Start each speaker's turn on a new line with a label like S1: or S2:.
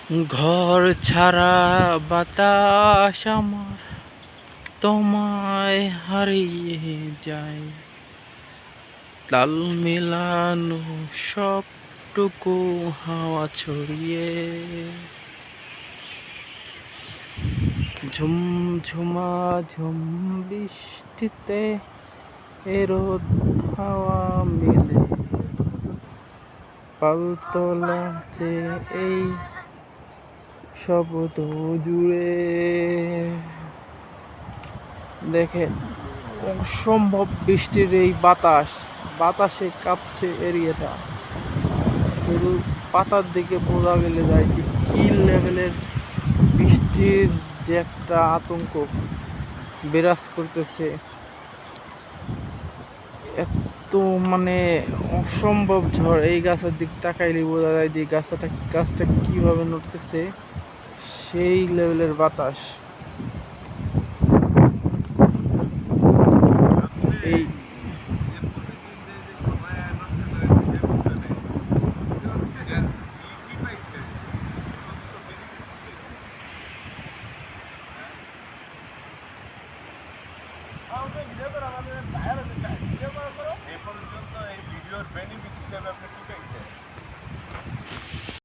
S1: ঘর ছাড়া বাতাস আমার তোমায় হারিয়ে যায়, তাল মেলানো সবটুকু হাওয়া ছড়িয়ে, ঝুমঝুমা ঝুম বৃষ্টিতে রোদ হাওয়া মিলে পালতোলা যে এই শব্দ জুড়ে। দেখেন অসম্ভব বৃষ্টির এই বাতাসে কাঁপছে এরিয়াটা। শুধু পাতার দিকে বোঝা গেলে যায় যে কি লেভেলের বৃষ্টির যে একটা আতঙ্ক বিরাজ করতেছে। এত মানে অসম্ভব ঝড়। এই গাছের দিক তাকাইলে বোঝা যায় যে গাছটা কিভাবে নড়তেছে, সেই লেভেলের বাতাস। এই